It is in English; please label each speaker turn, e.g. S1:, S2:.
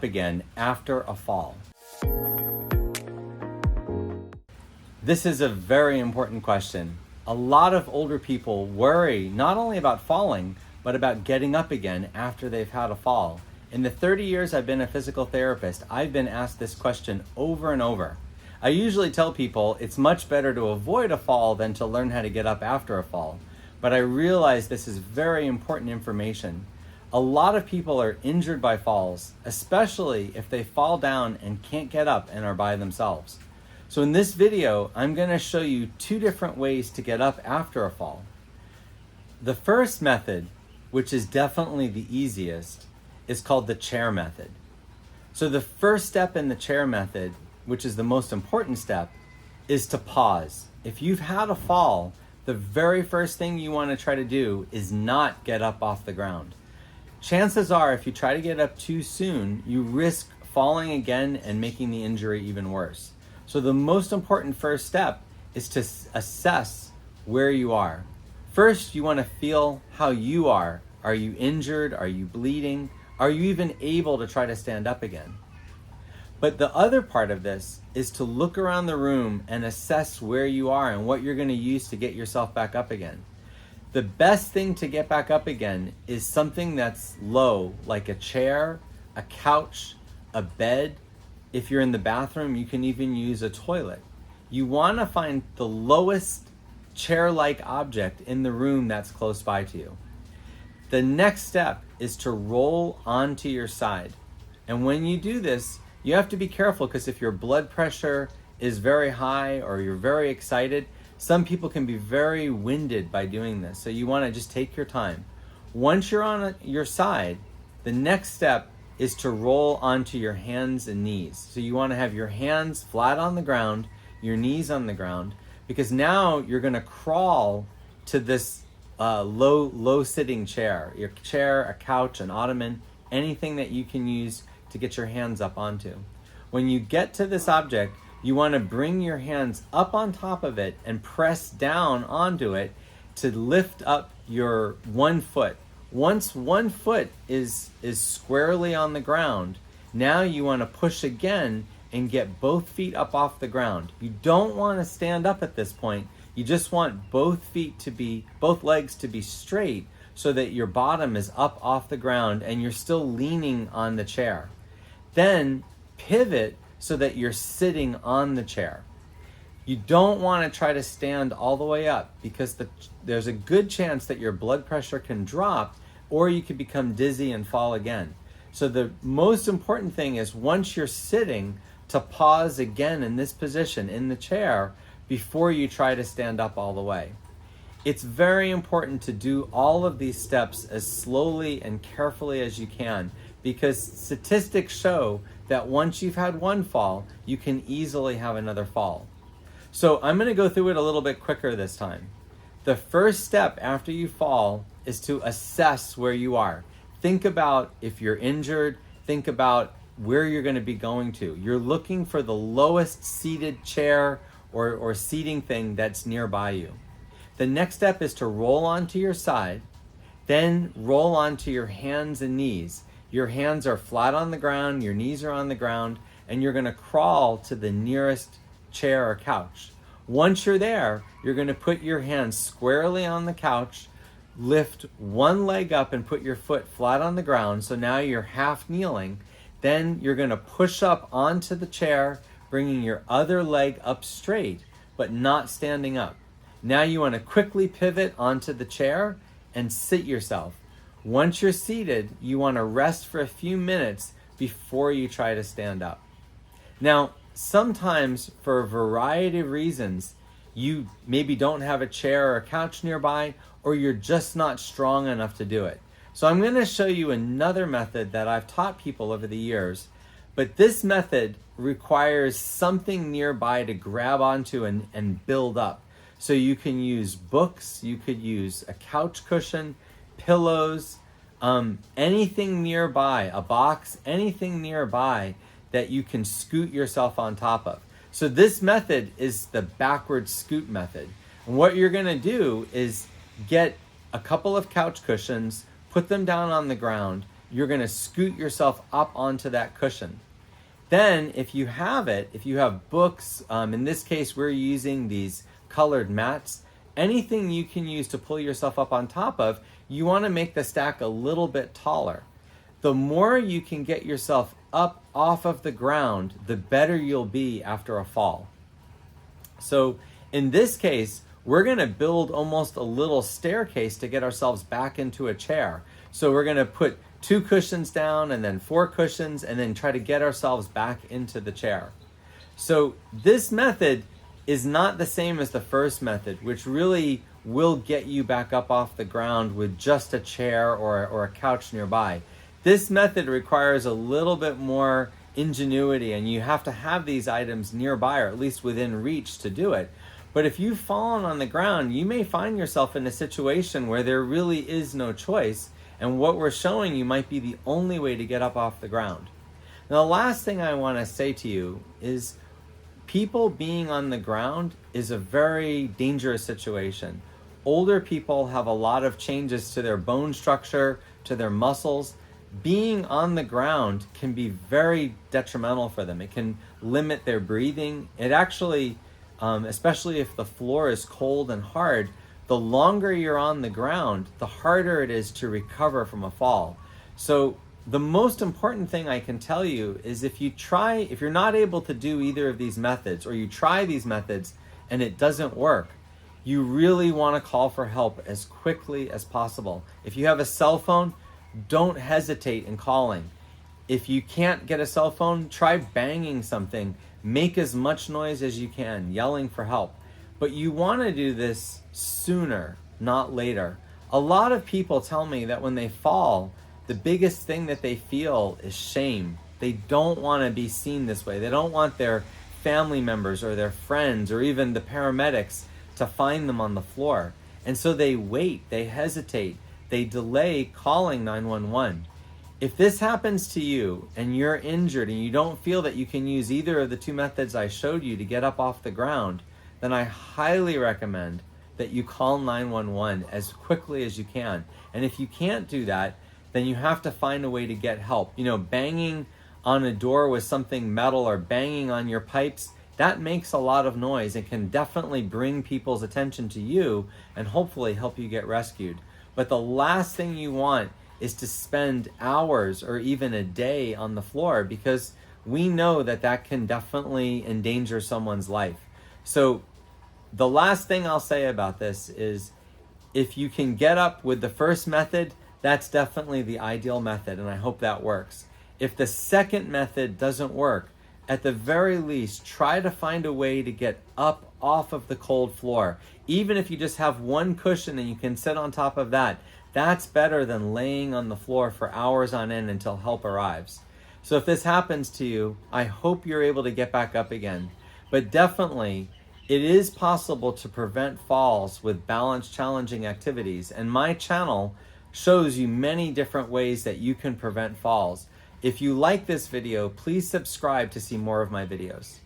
S1: again after a fall? This is a very important question. A lot of older people worry not only about falling, but about getting up again after they've had a fall. In the 30 years I've been a physical therapist, I've been asked this question over and over. I usually tell people it's much better to avoid a fall than to learn how to get up after a fall. But I realize this is very important information. A lot of people are injured by falls, especially if they fall down and can't get up and are by themselves. So in this video, I'm going to show you 2 different ways to get up after a fall. The first method, which is definitely the easiest, is called the chair method. So the first step in the chair method, which is the most important step, is to pause. If you've had a fall, the very first thing you want to try to do is not get up off the ground. Chances are, if you try to get up too soon, you risk falling again and making the injury even worse. So the most important first step is to assess where you are. First, you want to feel how you are. Are you injured? Are you bleeding? Are you even able to try to stand up again? But the other part of this is to look around the room and assess where you are and what you're going to use to get yourself back up again. The best thing to get back up again is something that's low, like a chair, a couch, a bed. If you're in the bathroom, you can even use a toilet. You want to find the lowest chair-like object in the room that's close by to you. The next step is to roll onto your side. And when you do this, you have to be careful, because if your blood pressure is very high or you're very excited, some people can be very winded by doing this. So you want to just take your time. Once you're on your side, the next step is to roll onto your hands and knees. So you want to have your hands flat on the ground, your knees on the ground, because now you're going to crawl to this low sitting chair. Your chair, a couch, an ottoman, anything that you can use to get your hands up onto. When you get to this object, you want to bring your hands up on top of it and press down onto it to lift up your one foot. Once one foot is squarely on the ground, now you want to push again and get both feet up off the ground. You don't want to stand up at this point. You just want both legs to be straight so that your bottom is up off the ground and you're still leaning on the chair. Then pivot so that you're sitting on the chair. You don't want to try to stand all the way up, because there's a good chance that your blood pressure can drop, or you could become dizzy and fall again. So the most important thing is, once you're sitting, to pause again in this position in the chair before you try to stand up all the way. It's very important to do all of these steps as slowly and carefully as you can, because statistics show that once you've had one fall, you can easily have another fall. So I'm going to go through it a little bit quicker this time. The first step after you fall is to assess where you are. Think about if you're injured, think about where you're going to be going to. You're looking for the lowest seated chair or seating thing that's nearby you. The next step is to roll onto your side, then roll onto your hands and knees. Your hands are flat on the ground, your knees are on the ground, and you're going to crawl to the nearest chair or couch. Once you're there, you're going to put your hands squarely on the couch, lift one leg up and put your foot flat on the ground, so now you're half kneeling. Then you're going to push up onto the chair, bringing your other leg up straight, but not standing up. Now you want to quickly pivot onto the chair and sit yourself. Once you're seated, you want to rest for a few minutes before you try to stand up. Now, sometimes for a variety of reasons, you maybe don't have a chair or a couch nearby, or you're just not strong enough to do it. So I'm going to show you another method that I've taught people over the years, but this method requires something nearby to grab onto and build up. So you can use books, you could use a couch cushion, pillows, anything nearby, a box, anything nearby that you can scoot yourself on top of. So this method is the backward scoot method. And what you're going to do is get a couple of couch cushions, put them down on the ground, you're going to scoot yourself up onto that cushion. Then if you have it, if you have books, in this case we're using these colored mats, anything you can use to pull yourself up on top of, you want to make the stack a little bit taller. The more you can get yourself up off of the ground, the better you'll be after a fall. So in this case, we're going to build almost a little staircase to get ourselves back into a chair. So we're going to put 2 cushions down and then 4 cushions and then try to get ourselves back into the chair. So this method is not the same as the first method, which really will get you back up off the ground with just a chair or a couch nearby. This method requires a little bit more ingenuity, and you have to have these items nearby or at least within reach to do it. But if you've fallen on the ground, you may find yourself in a situation where there really is no choice, and what we're showing you might be the only way to get up off the ground. Now, the last thing I want to say to you is people being on the ground is a very dangerous situation. Older people have a lot of changes to their bone structure, to their muscles. Being on the ground can be very detrimental for them. It can limit their breathing. It actually, especially if the floor is cold and hard, the longer you're on the ground, the harder it is to recover from a fall. So the most important thing I can tell you is if you're not able to do either of these methods, or you try these methods and it doesn't work, you really want to call for help as quickly as possible. If you have a cell phone, don't hesitate in calling. If you can't get a cell phone, try banging something. Make as much noise as you can, yelling for help. But you want to do this sooner, not later. A lot of people tell me that when they fall, the biggest thing that they feel is shame. They don't want to be seen this way. They don't want their family members or their friends or even the paramedics to find them on the floor. And so they wait, they hesitate, they delay calling 911. If this happens to you and you're injured and you don't feel that you can use either of the 2 methods I showed you to get up off the ground, then I highly recommend that you call 911 as quickly as you can. And if you can't do that, then you have to find a way to get help. Banging on a door with something metal or banging on your pipes, that makes a lot of noise and can definitely bring people's attention to you and hopefully help you get rescued. But the last thing you want is to spend hours or even a day on the floor, because we know that that can definitely endanger someone's life. So the last thing I'll say about this is if you can get up with the first method, that's definitely the ideal method, and I hope that works. If the second method doesn't work, at the very least, try to find a way to get up off of the cold floor. Even if you just have 1 cushion and you can sit on top of that, that's better than laying on the floor for hours on end until help arrives. So if this happens to you, I hope you're able to get back up again. But definitely, it is possible to prevent falls with balanced, challenging activities. And my channel shows you many different ways that you can prevent falls. If you like this video, please subscribe to see more of my videos.